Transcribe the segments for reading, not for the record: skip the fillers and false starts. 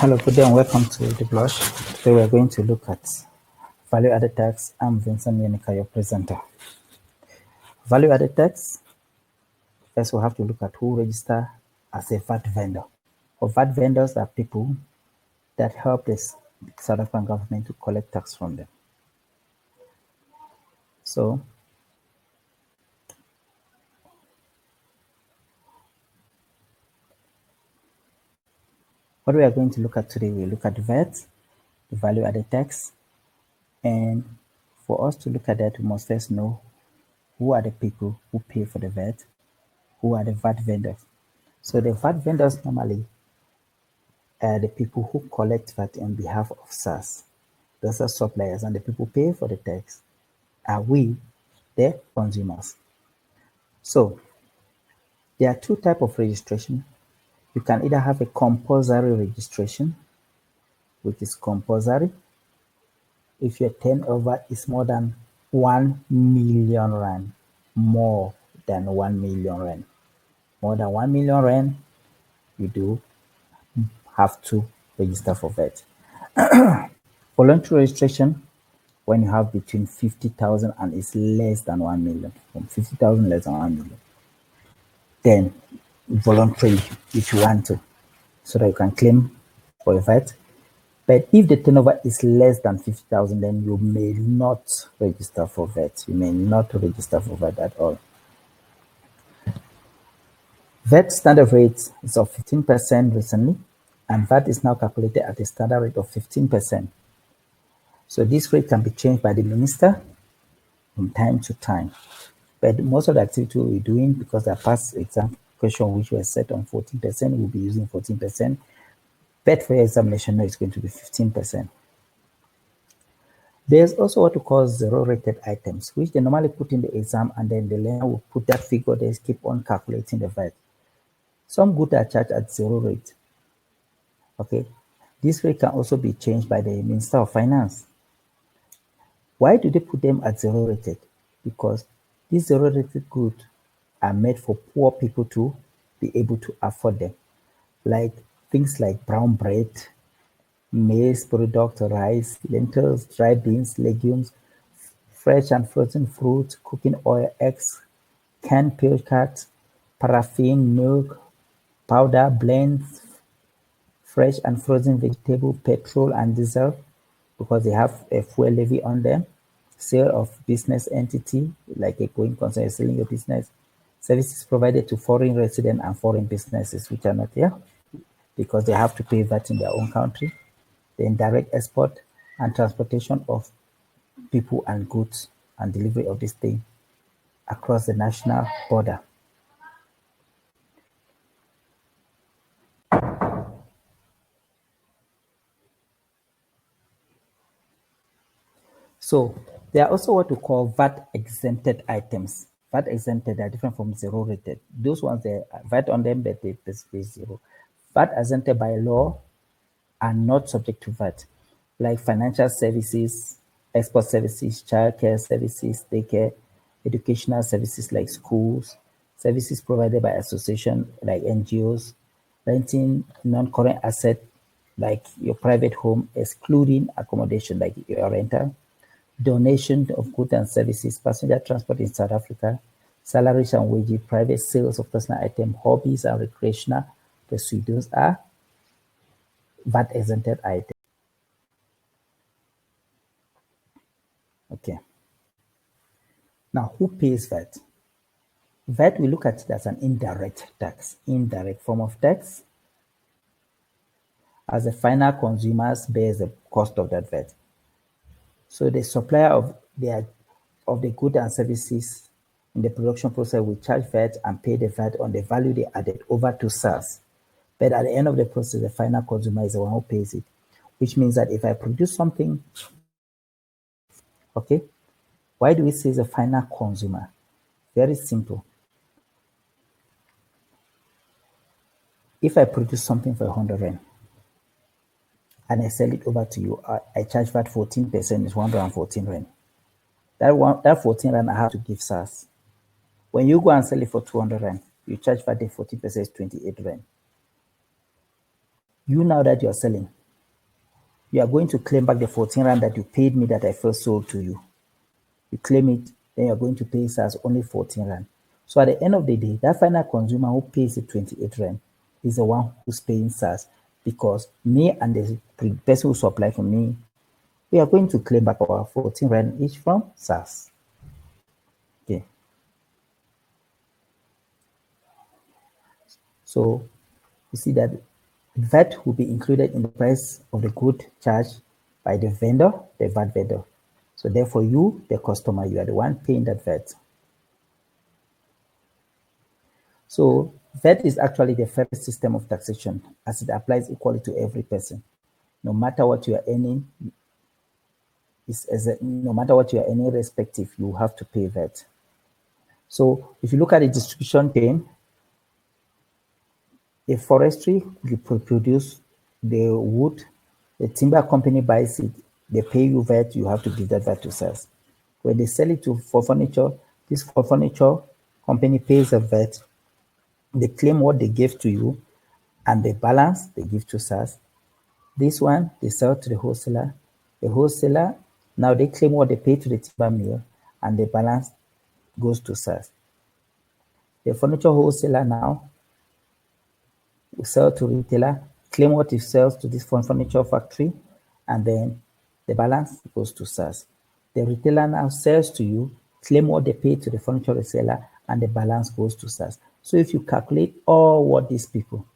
Hello, good day and welcome to the Blush. Today we are going to look at value-added tax. I'm Vincent Yanika, your presenter. Value-added tax, first we'll have to look at who register as a VAT vendor. For VAT vendors are people that help the South African government to collect tax from them. So, what we are going to look at today, we look at VAT, the value-added tax, and for us to look at that, we must first know who are the people who pay for the VAT, who are the VAT vendors. So the VAT vendors normally are the people who collect VAT on behalf of SARS. Those are suppliers, and the people pay for the tax are we, the consumers. So there are two types of registration. You can either have a compulsory registration, which is compulsory if your turnover is more than 1 million rand, more than 1 million rand. More than 1 million rand, you do have to register for VAT. Voluntary registration, when you have between 50,000 and it's less than 1 million, from 50,000 less than 1 million, then voluntary if you want to, so that you can claim for a VAT. But if the turnover is less than 50,000, then you may not register for VAT. You may not register for VAT at all. VAT standard rate is of 15% recently, and VAT is now calculated at a standard rate of 15%. So this rate can be changed by the minister from time to time. But most of the activity we're doing, because the past exam question which were set on 14%, we'll be using 14%. But for your examination, no, it's going to be 15%. There's also what we call zero-rated items, which they normally put in the exam, and then the learner will put that figure, they keep on calculating the VAT. Some goods are charged at zero rate. Okay, this rate can also be changed by the Minister of Finance. Why do they put them at zero rated? Because these zero rated goods are made for poor people to be able to afford them. Like things like brown bread, maize product, rice, lentils, dry beans, legumes, fresh and frozen fruits, cooking oil, eggs, canned milk, paraffin, milk, powder, blends, fresh and frozen vegetable, petrol and diesel, because they have a fuel levy on them. Sale of business entity, like a going concern selling your business. Services provided to foreign resident and foreign businesses which are not here because they have to pay VAT in their own country. The indirect export and transportation of people and goods and delivery of this thing across the national border. So there are also what we call VAT exempted items. VAT exempted are different from zero rated. Those ones, they VAT on them, but they pay zero. VAT exempted by law are not subject to VAT, like financial services, export services, childcare services, daycare, educational services like schools, services provided by association like NGOs, renting non-current asset like your private home, excluding accommodation like your rental, donation of goods and services, passenger transport in South Africa, salaries and wages, private sales of personal items, hobbies and recreational pursuits. Those are VAT exempted items. Okay. Now, who pays VAT? VAT, we look at it as an indirect tax, indirect form of tax. As the final consumers bears the cost of that VAT. So the supplier of the goods and services in the production process will charge VAT and pay the VAT on the value they added over to SARS. But at the end of the process, the final consumer is the one who pays it, which means that if I produce something, okay, why do we say the final consumer? Very simple. If I produce something for 100 rand and I sell it over to you, I charge VAT 14%, is 114 rand. That 14 rand I have to give SARS. When you go and sell it for 200 rand, you charge VAT 14%, is 28 rand. You now that you're selling, you are going to claim back the 14 rand that you paid me that I first sold to you. You claim it, then you're going to pay SARS only 14 rand. So at the end of the day, that final consumer who pays the 28 rand is the one who's paying SARS, because me and the person who supplied for me, we are going to claim back our 14 rand each from SARS. Okay. So you see that VAT will be included in the price of the good charged by the vendor, the VAT vendor. So therefore you, the customer, you are the one paying that VAT. So VAT is actually the fairest system of taxation, as it applies equally to every person. No matter what you are earning, no matter what you are earning respective, you have to pay VAT. So if you look at the distribution chain, the forestry, you produce the wood, the timber company buys it, they pay you VAT, you have to give that VAT to sales. When they sell it for furniture, this for furniture company pays a VAT. They claim what they gave to you, and the balance they give to SARS. This one, they sell to the wholesaler. The wholesaler, now they claim what they pay to the timber mill, and the balance goes to SARS. The furniture wholesaler now will sell to retailer, claim what he sells to this furniture factory, and then the balance goes to SARS. The retailer now sells to you, claim what they pay to the furniture reseller, and the balance goes to SARS. So if you calculate all what these people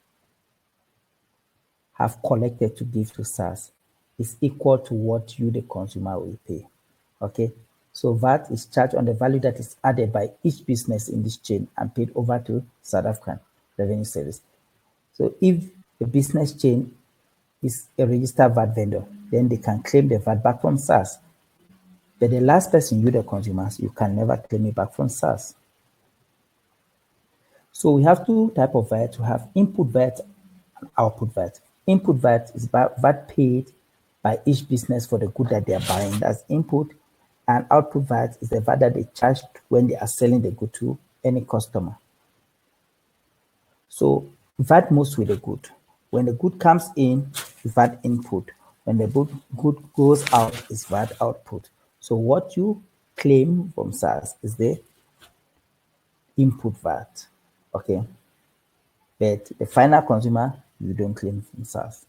have collected to give to SARS, is equal to what you, the consumer, will pay. Okay, so VAT is charged on the value that is added by each business in this chain and paid over to South African Revenue Service. So if the business chain is a registered VAT vendor, then they can claim the VAT back from SARS. But the last person, you, the consumers, you can never claim it back from SARS. So we have two types of VAT. We have input VAT and output VAT. Input VAT is VAT paid by each business for the good that they are buying. That's input. And output VAT is the VAT that they charge when they are selling the good to any customer. So VAT moves with the good. When the good comes in, VAT input. When the good goes out, is VAT output. So what you claim from SARS is the input VAT. Okay. But the final consumer, you don't claim from SARS.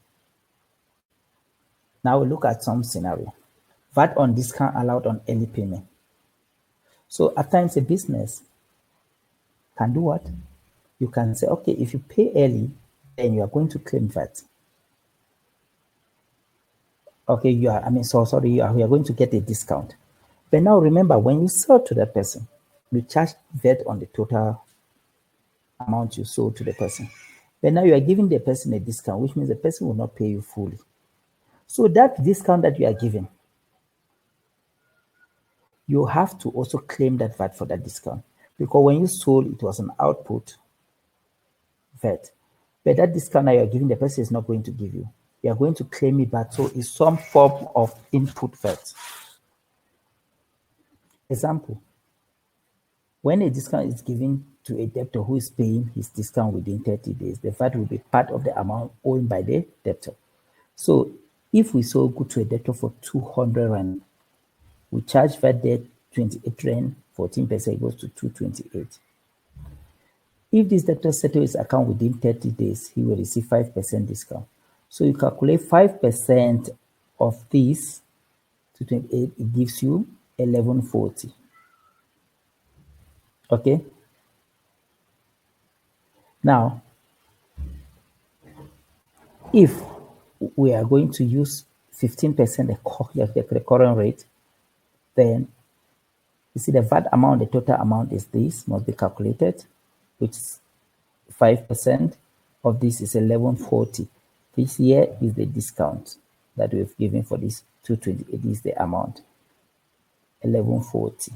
Now we look at some scenario. VAT on discount allowed on early payment. So at times a business can do what? You can say, okay, if you pay early, then you are going to claim VAT. Okay, you are going to get a discount. But now remember, when you sell to that person, you charge VAT on the total amount you sold to the person. But now you are giving the person a discount, which means the person will not pay you fully. So that discount that you are giving, you have to also claim that VAT for that discount. Because when you sold, it was an output VAT. But that discount that you are giving, the person is not going to give you. You are going to claim it back. So it's some form of input VAT. Example, when a discount is given to a debtor who is paying his discount within 30 days, the VAT will be part of the amount owed by the debtor. So if we sold good to a debtor for 200 rand, we charge VAT there 28 rand, 14% goes to 228. If this debtor settles his account within 30 days, he will receive 5% discount. So you calculate 5% of this 228, it gives you 1140. Okay. Now, if we are going to use 15% the current rate, then you see the VAT amount, the total amount is this, must be calculated, which is 5% of this is 1140. This here is the discount that we've given for this 228. This is the amount, 1140.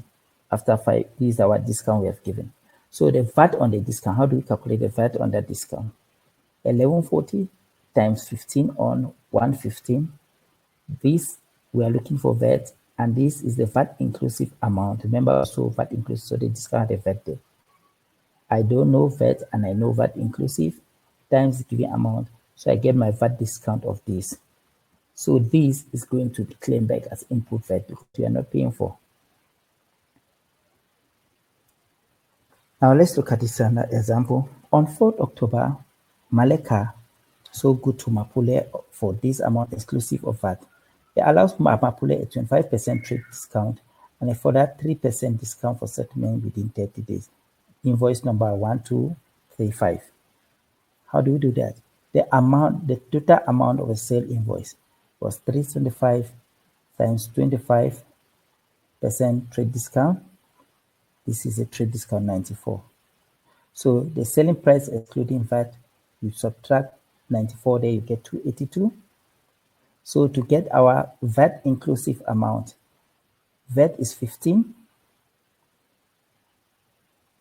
After 5, this is our discount we have given. So the VAT on the discount, how do we calculate the VAT on that discount? 1140 times 15 on 115. This, we are looking for VAT, and this is the VAT inclusive amount. Remember, so VAT inclusive, so the discount the VAT there. I don't know VAT and I know VAT inclusive times the given amount. So I get my VAT discount of this. So this is going to be claimed back as input VAT because we are not paying for. Now let's look at this example. On 4th October, Maleka sold good to Mapule for this amount exclusive of VAT. It allows Mapule a 25% trade discount and a further 3% discount for settlement within 30 days. Invoice number 1235. How do we do that? The total amount of a sale invoice was 375 times 25% trade discount. This is a trade discount 94. So the selling price excluding VAT, you subtract 94 there, you get 282. So to get our VAT inclusive amount, VAT is 15.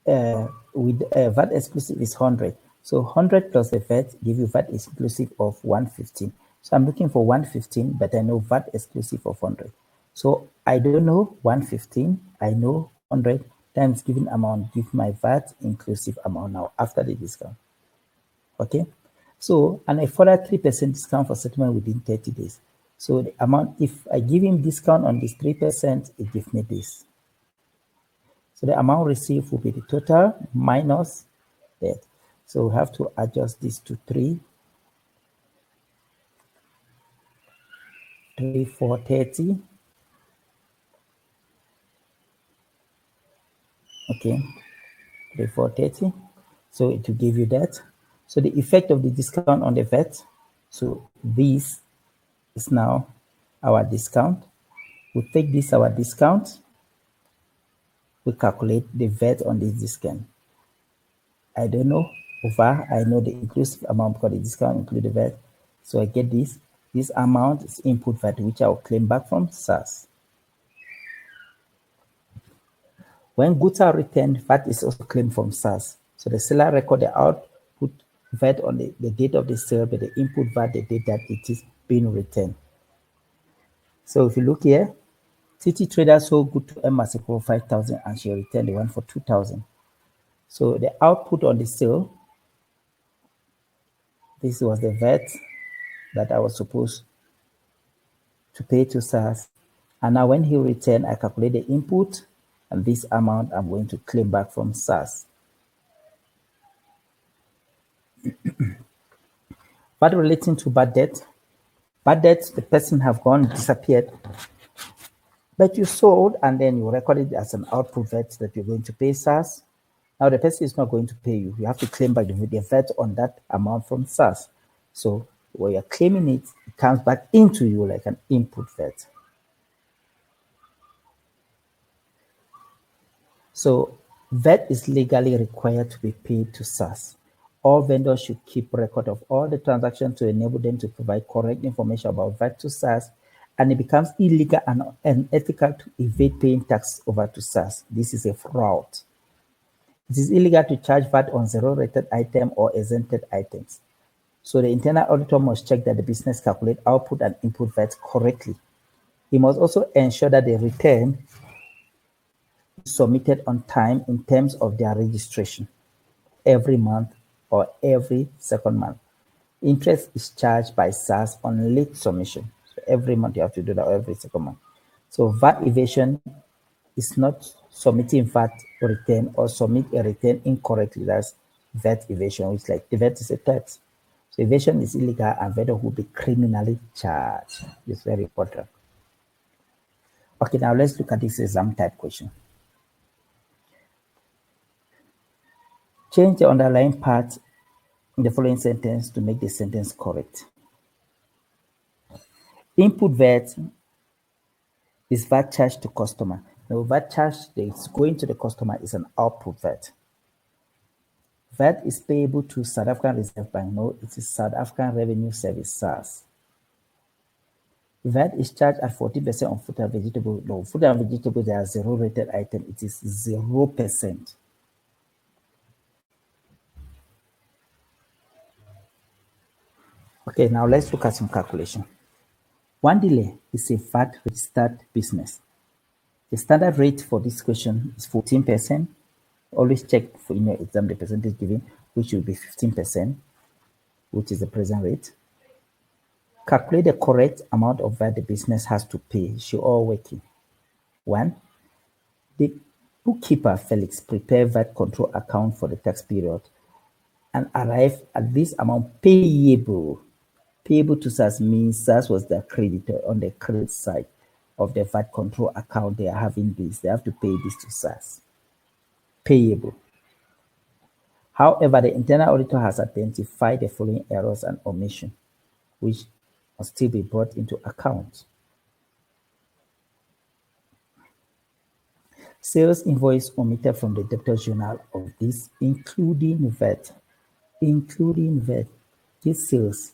With VAT exclusive is 100. So 100 plus the VAT give you VAT exclusive of 115. So I'm looking for 115, but I know VAT exclusive of 100. So I don't know 115, I know 100 times given amount, give my VAT inclusive amount now after the discount. Okay, so and a further 3% discount for settlement within 30 days. So the amount, if I give him discount on this 3%, it gives me this. So the amount received will be the total minus that. So we have to adjust this to 430. Okay, 430. So it will give you that. So the effect of the discount on the VAT. So this is now our discount. We take this our discount. We calculate the VAT on this discount. I don't know over, I know the inclusive amount because the discount includes the VAT. So I get this. This amount is input VAT, which I will claim back from SARS. When goods are returned, VAT is also claimed from SARS. So the seller record the output VAT on the date of the sale, but the input VAT, the date that it is being returned. So if you look here, TT Trader sold good to Emma for 5,000 and she returned the one for 2,000. So the output on the sale, this was the VAT that I was supposed to pay to SARS. And now when he returned, I calculate the input and this amount I'm going to claim back from SARS. But relating to bad debt, the person have gone, disappeared, but you sold and then you recorded it as an output VAT that you're going to pay SARS. Now the person is not going to pay you. You have to claim back the VAT on that amount from SARS. So when you're claiming it, it comes back into you like an input VAT. So VAT is legally required to be paid to SARS. All vendors should keep record of all the transactions to enable them to provide correct information about VAT to SARS, and it becomes illegal and unethical to evade paying tax over to SARS. This is a fraud. It is illegal to charge VAT on zero-rated item or exempted items. So the internal auditor must check that the business calculate output and input VAT correctly. He must also ensure that the return is submitted on time in terms of their registration every month or every second month. Interest is charged by SARS on late submission. So every month you have to do that, every second month. So VAT evasion is not submitting VAT return or submit a return incorrectly. That's VAT evasion, which like the VAT is a tax. So evasion is illegal and vendor will be criminally charged. It's very important. Okay, now let's look at this exam type question. Change the underlying part in the following sentence to make the sentence correct. Input VAT is VAT charged to customer. Now, VAT charge that is going to the customer is an output VAT. VAT is payable to South African Reserve Bank. No, it is South African Revenue Service, SARS. VAT is charged at 40% on fruit and vegetable. No, fruit and vegetable, they are zero-rated item. It is 0%. Okay, now let's look at some calculation. One delay is a VAT registered business. The standard rate for this question is 14%. Always check for in your exam the percentage given, which will be 15%. which is the present rate. Calculate the correct amount of VAT the business has to pay should all working. 1. The bookkeeper, Felix, prepare VAT control account for the tax period and arrive at this amount payable. Payable to SAS means SAS was the creditor on the credit side of the VAT control account. They are having this. They have to pay this to SAS. Payable. However, the internal auditor has identified the following errors and omission, which must still be brought into account. Sales invoice omitted from the debtors journal of this, including VAT. Including VAT. This sales,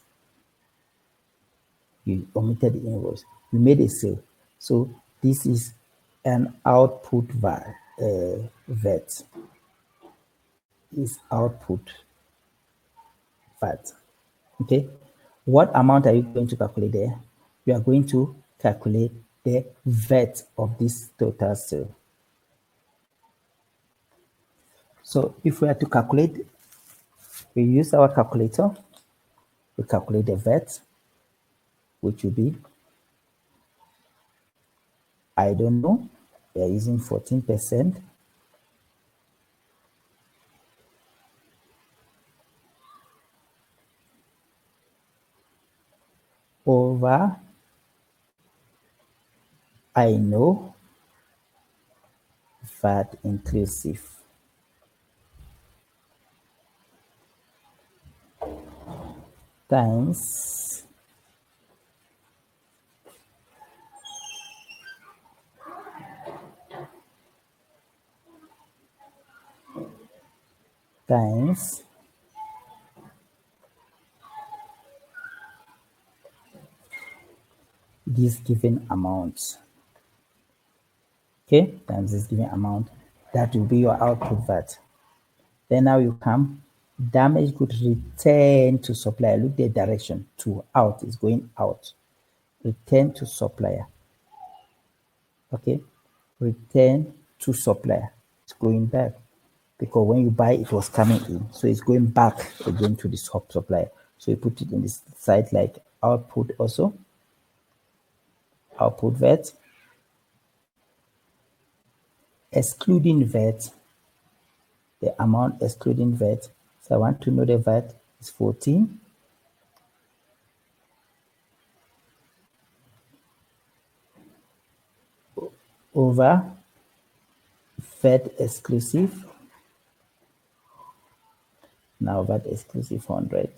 you omitted the invoice. You made a sale. So this is an output VAT. Is output VAT. Okay. What amount are you going to calculate there? You are going to calculate the VAT of this total sale. So if we are to calculate, we use our calculator. We calculate the VAT, which will be, I don't know, we are using 14%. Over, I know, VAT inclusive. Times this given amount. Okay, times this given amount. That will be your output VAT. Then now you come, damaged goods return to supplier. Look the direction to out is going out. Return to supplier. Okay, return to supplier. It's going back because when you buy, it was coming in, so it's going back again to the supplier. So you put it in this side like output also. Output VAT. Excluding VAT. The amount excluding VAT. So I want to know the VAT is 14. Over VAT exclusive. Now VAT exclusive 100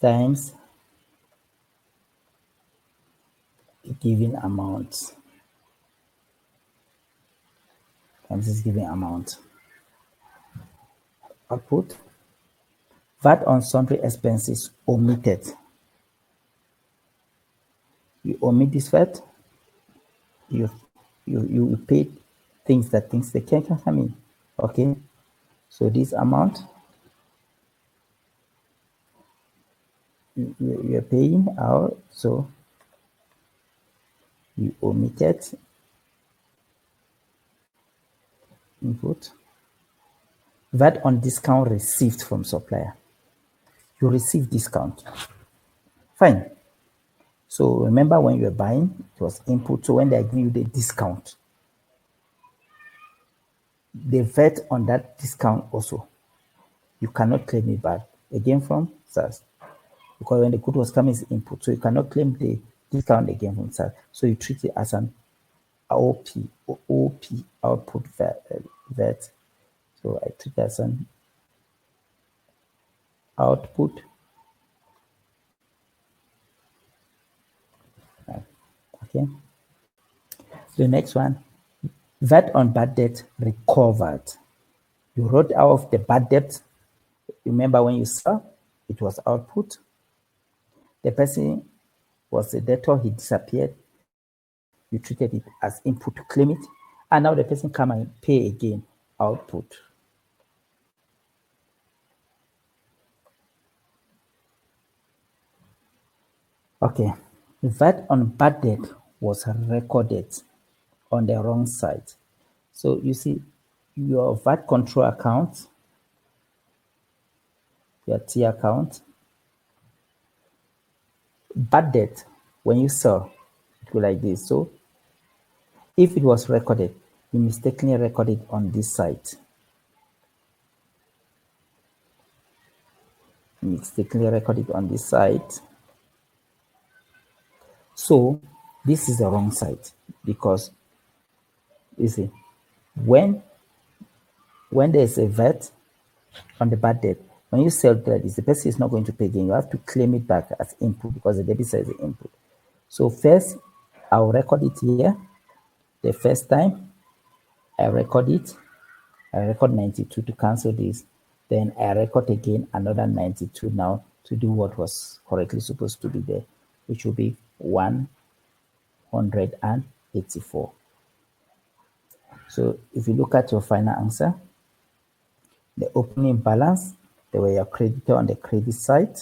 times the given amount. Times this given amount. Output. VAT on sundry expenses omitted. You omit this VAT. You pay things they can come in. Okay. So this amount you are paying out, so you omitted input. VAT on discount received from supplier. You receive discount. Fine. So remember when you were buying, it was input. So when they give you the discount, the VAT on that discount also, you cannot claim it back again from SAS. Because when the good was coming is input, so you cannot claim the discount again from SAS. So you treat it as an OP, output VAT. So I treat it as an output. Okay. The next one, VAT on bad debt recovered. You wrote out the bad debt. Remember when you saw it was output. The person was a debtor, he disappeared. You treated it as input to claim it. And now the person come and pay again, output. Okay, VAT on bad debt was recorded on the wrong side. So you see, your VAT control account, your T account. Bad debt, when you sell, it go like this. So if it was recorded, you mistakenly recorded on this site. Mistakenly recorded on this site. So this is the wrong site, because you see, when there's a VAT on the bad debt, when you sell that, the person is not going to pay again. You have to claim it back as input, because the debit side is the input. So first, I'll record it here. The first time I record it, I record 92 to cancel this. Then I record again another 92 now to do what was correctly supposed to be there, which will be 184. So if you look at your final answer, the opening balance, they were your creditor on the credit side.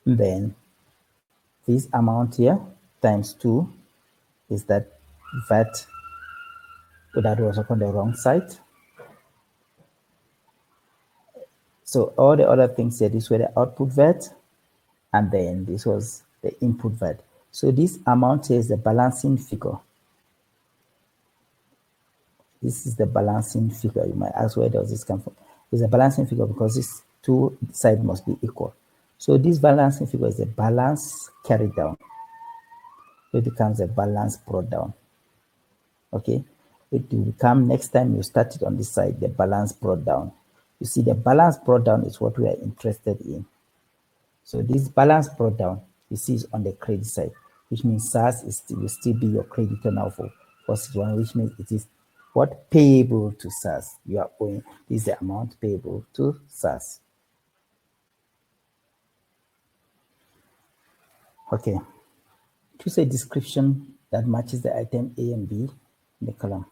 Then this amount here times 2 is that VAT that was on the wrong side. So all the other things here, these were the output VAT, and then this was the input VAT. So this amount here is the balancing figure. This is the balancing figure. You might ask, where does this come from? It's a balancing figure because these two sides must be equal. So this balancing figure is the balance carried down. It becomes a balance brought down. Okay, it will become, next time you start it on this side, the balance brought down. You see, the balance brought down is what we are interested in. So this balance brought down, you see, is on the credit side, which means SARS will still be your creditor now for first one, which means it is what payable to SARS. You are owing, this is the amount payable to SARS. Okay, choose a description that matches the item A and B in the column.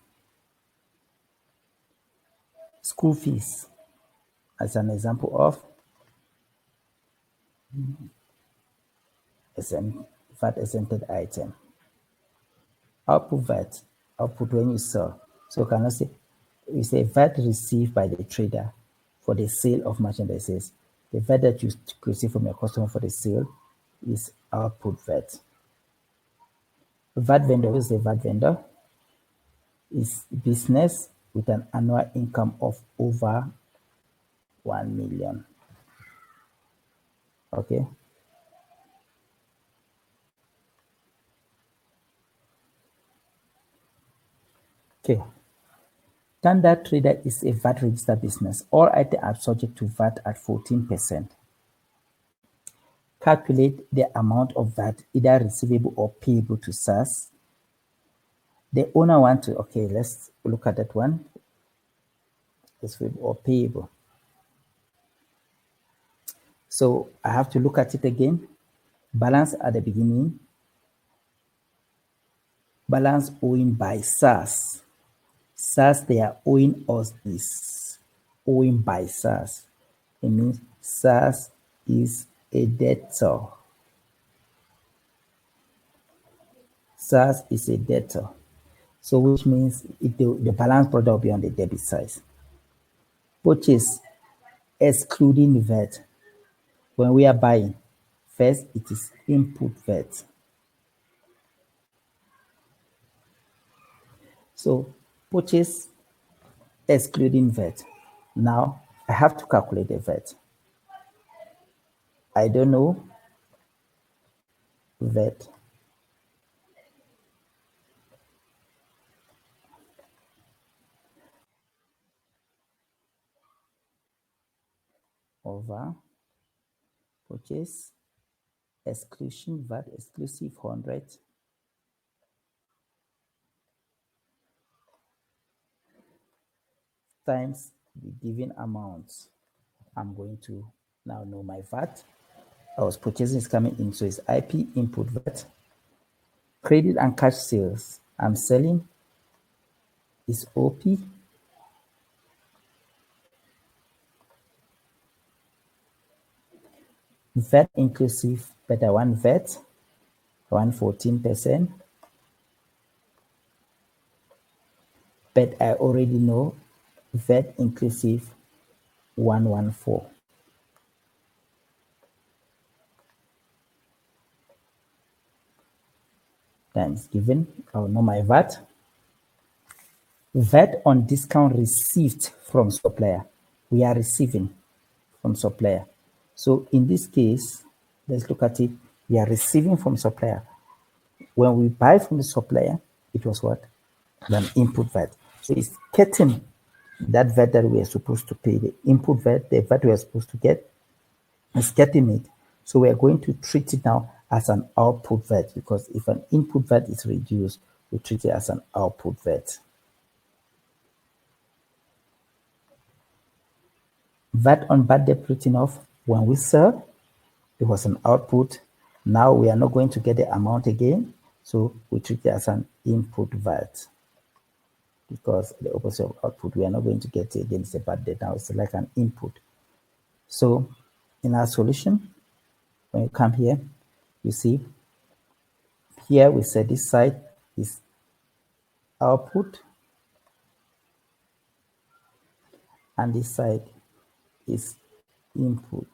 School fees, as an example of VAT exempted item. Output VAT, output when you sell. So can I say, we say VAT received by the trader for the sale of merchandises. The VAT that you receive from your customer for the sale is output VAT. VAT vendor, is a VAT vendor, is business with an annual income of over 1 million. Okay. Okay. Standard trader is a VAT registered business. All items are subject to VAT at 14%. Calculate the amount of VAT either receivable or payable to SARS. The owner wants to, okay, let's look at that one. Receivable or payable. So I have to look at it again. Balance at the beginning. Balance owing by SARS. SARS, they are owing us this. Owing by SARS. It means SARS is a debtor. SARS is a debtor. So which means the balance product will be on the debit side. Purchase, excluding VAT. When we are buying, first it is input VAT. So purchase, excluding VAT. Now I have to calculate the VAT. I don't know VAT. Over purchase, exclusion VAT, exclusive 100 times the given amount. I'm going to now know my VAT. I was purchasing is coming in, so it's IP input VAT. Credit and cash sales, I'm selling is OP. VAT inclusive, but I want VAT, 14%. But I already know VAT inclusive 114. Times given, I'll know my VAT. VAT on discount received from supplier. We are receiving from supplier. So in this case, let's look at it. We are receiving from supplier. When we buy from the supplier, it was what? An input VAT. So it's getting that VAT that we are supposed to pay, the input VAT, the VAT we are supposed to get, is getting it. So we are going to treat it now as an output VAT, because if an input VAT is reduced, we treat it as an output VAT. VAT on bad debt written off, when we sell, it was an output. Now we are not going to get the amount again, so we treat it as an input VAT, because the opposite of output, we are not going to get it again. It's a bad debt. Now it's like an input. So in our solution, when you come here, you see here we said this side is output and this side is input.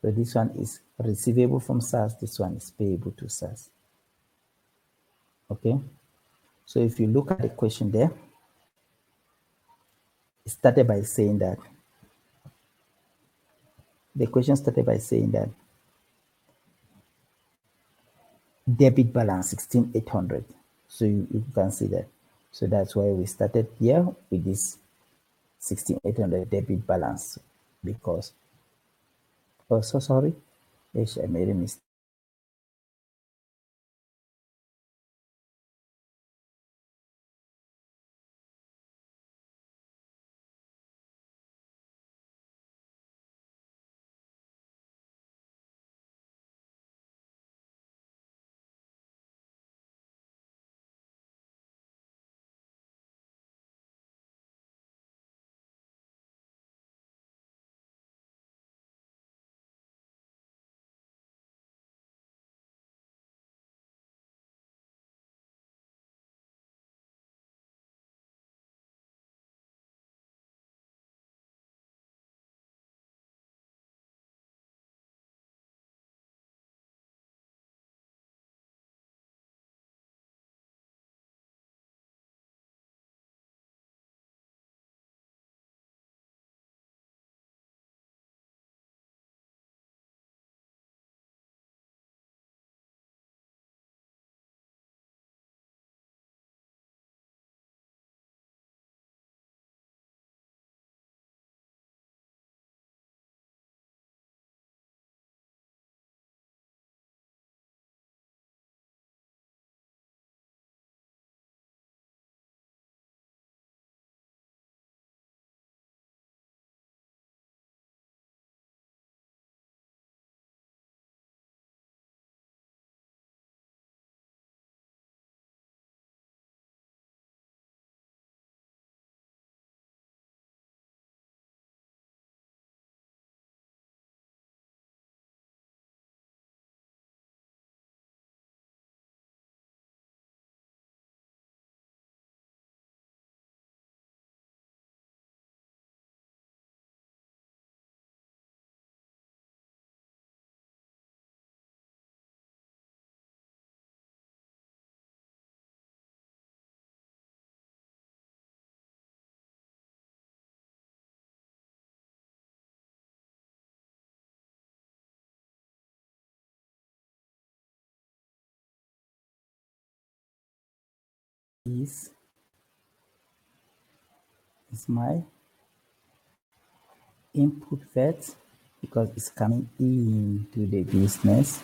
So this one is receivable from SaaS, this one is payable to SaaS. Okay, so if you look at the question there, it started by saying that the question started by saying that debit balance 16,800. So you can see that. So that's why we started here with this 16,800 debit balance, because, oh, so sorry. Yes, I made a mistake. This is my input VAT, because it's coming into the business,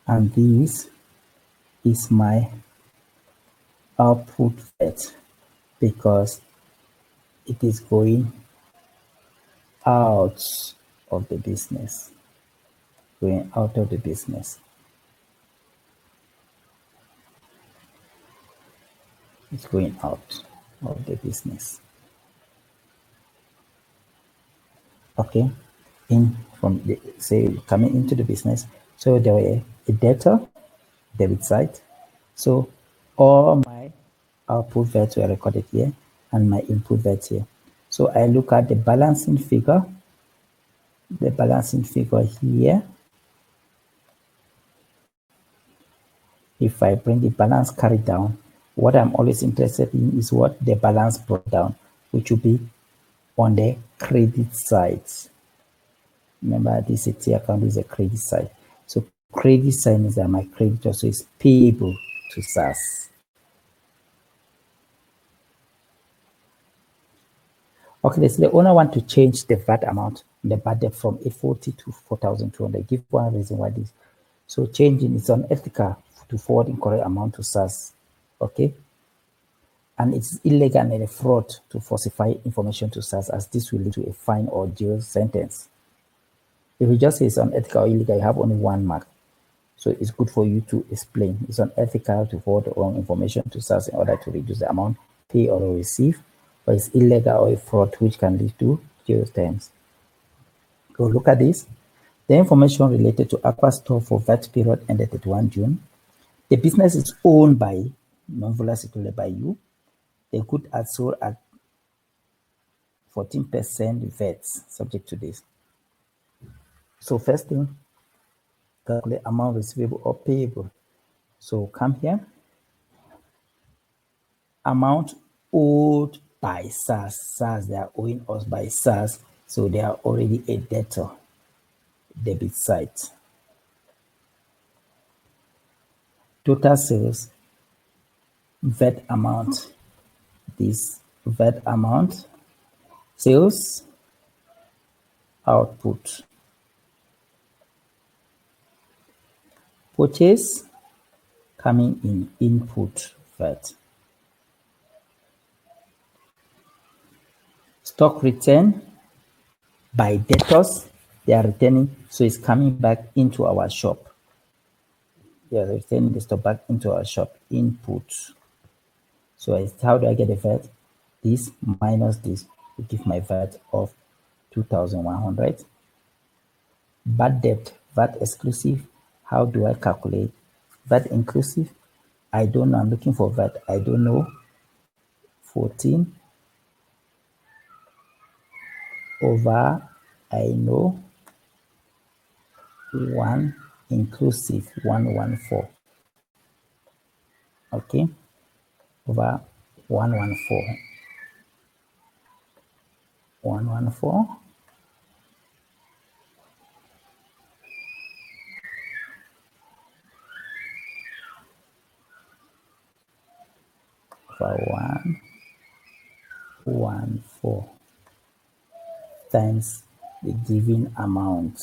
and this is my output VAT, because it is going out of the business, going out of the business. It's going out of the business. Okay, in from the, say, coming into the business. So there were a debtor, debit side. So All my output VAT were recorded here and my input VAT here. So I look at the balancing figure here. If I bring the balance carried down, what I'm always interested in is what the balance brought down, which will be on the credit side. Remember, this is account is a credit side. So credit side means that my creditor also is payable to SARS. Okay, so the owner want to change the VAT amount, the bad debt from 840 to 4,200. Give one reason why this. So changing is unethical to forward incorrect amount to SARS. Okay. And it's illegal and a fraud to falsify information to SARS, as this will lead to a fine or jail sentence. If you just say it's unethical or illegal, you have only one mark. So it's good for you to explain. It's unethical to forward the wrong information to SARS in order to reduce the amount paid or received, but it's illegal or a fraud which can lead to jail terms. So look at this. The information related to Aqua Store for VAT period ended at 1 June. The business is owned by non-volatile by you. The goods are sold at 14% VAT subject to this. So first thing, calculate amount receivable or payable. So come here. Amount owed by SARS. SARS, they are owing us by SARS. So they are already a debtor. Debit side. Total sales. VAT amount. This VAT amount. Sales. Output. Purchase coming in input VAT. Stock return by debtors, they are returning, so it's coming back into our shop. They are returning the stock back into our shop. Input. So how do I get the VAT? This minus this will give my VAT of 2,100. Bad debt, VAT exclusive. How do I calculate? VAT inclusive. I don't know. I'm looking for VAT. I don't know. 14 over I know 1 inclusive 114. Okay, over 114. 114 over 114 times the given amount.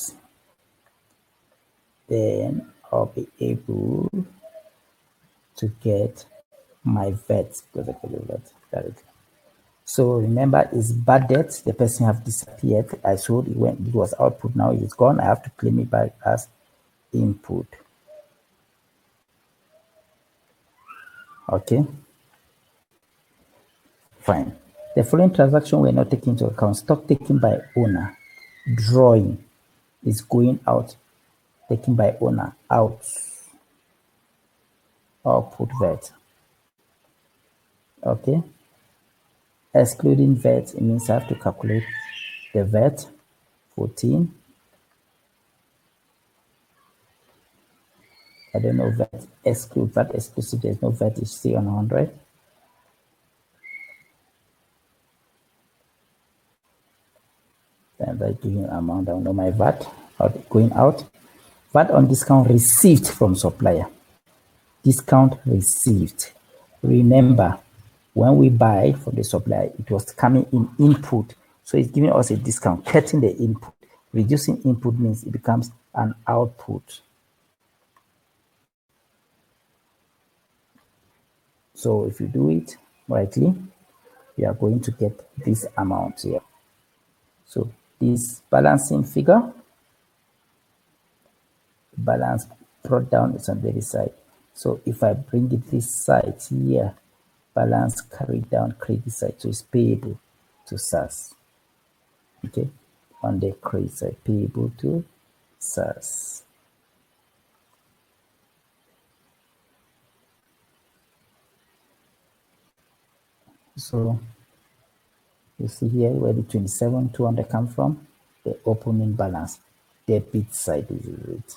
Then I'll be able to get my VAT because I put the VAT directly. So remember, it's bad debt. The person have disappeared. I showed it when it was output. Now it's gone. I have to claim it back as input. Okay. Fine. The following transaction were not taken into account. Stock taken by owner. Drawing is going out. Taken by owner. Out. Output VAT. Okay. Excluding VAT, it means I have to calculate the VAT. 14. I don't know VAT exclude, VAT exclusive, there's no VAT, it's still on 100. Then by giving amount, I don't know my VAT going out. VAT on discount received from supplier. Discount received. Remember, when we buy from the supplier, it was coming in input. So it's giving us a discount, cutting the input. Reducing input means it becomes an output. So if you do it rightly, you are going to get this amount here. So this balancing figure, balance brought down is on the other side. So if I bring it this side here, balance carried down credit side, so it's payable to SARS. Okay, on the credit side, payable to SARS. So you see here where the 27,200 come from, the opening balance, debit side is it.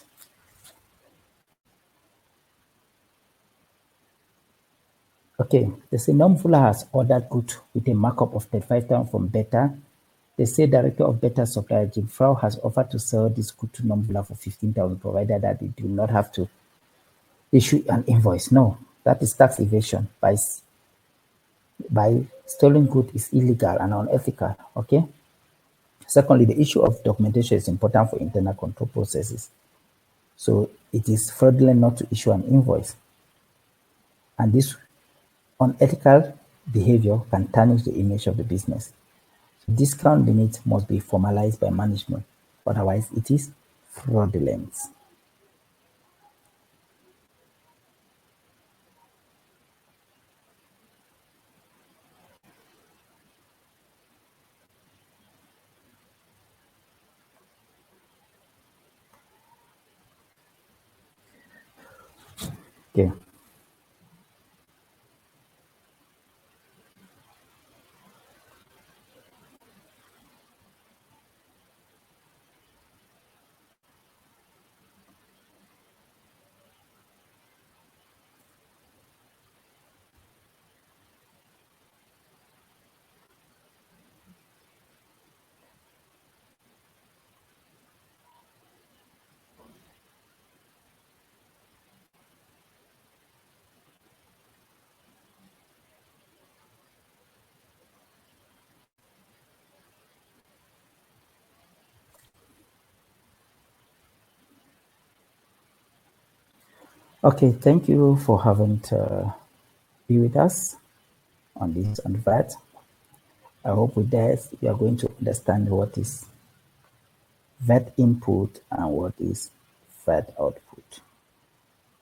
Okay, they say non-fuller has ordered goods with a markup of 35,000 from Beta. They say director of Beta supplier Jim Frau has offered to sell this good to non-fuller for 15,000, provided that they do not have to issue an invoice. No, that is tax evasion. By stolen good is illegal and unethical. Okay. Secondly, the issue of documentation is important for internal control processes. So it is fraudulent not to issue an invoice. And this unethical behavior can tarnish the image of the business. So discount limit must be formalized by management. Otherwise, it is fraudulent. Okay. Okay, thank you for having to be with us on this and that. I hope with this you are going to understand what is VAT input and what is VAT output.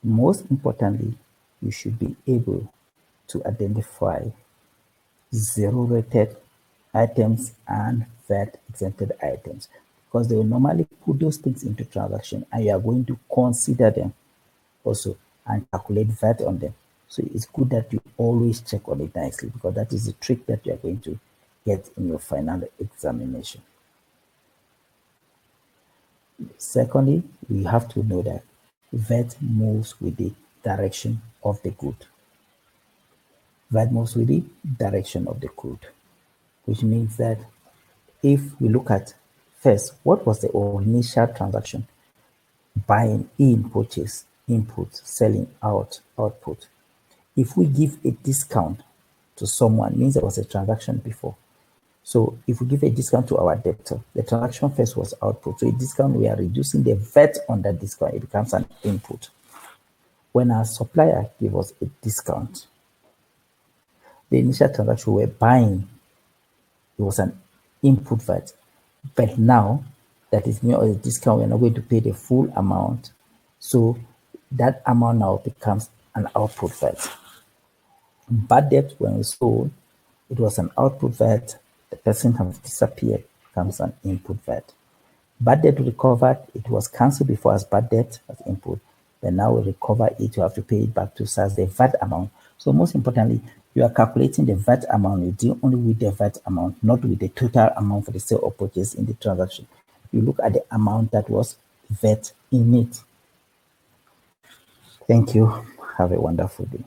Most importantly, you should be able to identify zero rated items and VAT exempted items because they will normally put those things into transaction and you are going to consider them also and calculate VAT on them. So it's good that you always check on it nicely because that is the trick that you are going to get in your final examination. Secondly, we have to know that VAT moves with the direction of the good. VAT moves with the direction of the good, which means that if we look at first, what was the initial transaction? Buying in, purchase, input, selling out, output. If we give a discount to someone, means there was a transaction before. So if we give a discount to our debtor, the transaction first was output. So a discount, we are reducing the VAT on that discount. It becomes an input. When our supplier gave us a discount, the initial transaction we were buying, it was an input VAT. But now that is more a discount, we're not going to pay the full amount. So that amount now becomes an output VAT. Bad debt, when we sold, it was an output VAT. The person has disappeared, becomes an input VAT. Bad debt recovered, it was cancelled before as bad debt as input. Then now we recover it, you have to pay it back to us as the VAT amount. So most importantly, you are calculating the VAT amount. You deal only with the VAT amount, not with the total amount for the sale or purchase in the transaction. You look at the amount that was VAT in it. Thank you. Have a wonderful day.